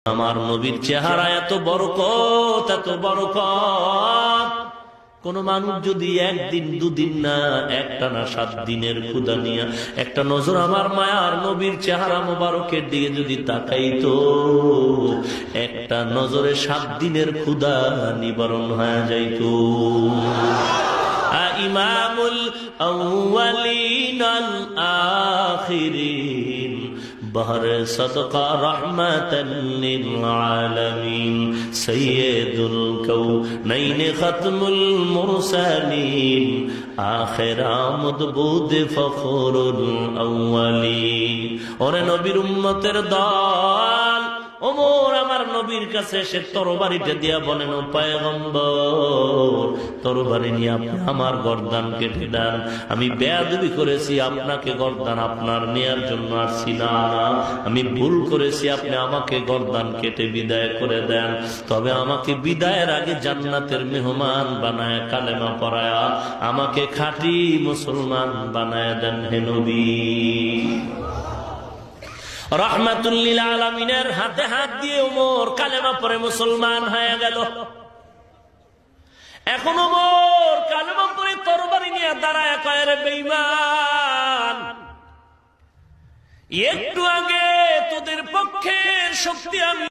আমার নবীর চেহারা এত বরকত, এত বরকত। কোন মানুষ যদি একদিন দুদিন না, একটানা 7 দিনের ক্ষুধা নিয়ে একটা নজর আমার মায়ার নবীর চেহারা মোবারকের দিকে যদি তাকাইতো, একটা নজরে 7 দিনের ক্ষুধা নিবারণ হয়ে যাইতো। ইমামুল আউয়ালিন আল আখিরিন بہر صدقہ رحمتا للعالمین سید الکونین ختم المرسلین آخر آمد بود فخر الاولین اور নবীর উম্মতের দল ওমর আমার নবীর কাছে এসে তরবারিটা দিয়া বলেন, ও পয়গম্বর, তরবারি নিয়ে আপনি আমার গর্দান কেটে দেন। আমি বেয়াদবি করেছি, আপনাকে গর্দান আপনার নেয়ার জন্য আসছি না, আমি ভুল করেছি, আপনি আমাকে গর্দান কেটে বিদায় করে দেন। তবে আমাকে বিদায়ের আগে জান্নাতের মেহমান বানায়, কালেমা পড়ায়া আমাকে খাঁটি মুসলমান বানায় দেন হে নবী। রাহমাতুল লিল আলামিনের হাতে হাত দিয়ে ওমর কালেমা পড়ে মুসলমান হয়ে গেল। এখন ওমর কালেমা পড়ে তরবারি নিয়ে দাঁড়ায় কয়, রে বেঈমান, একটু আগে তোদের পক্ষের শক্তি আমি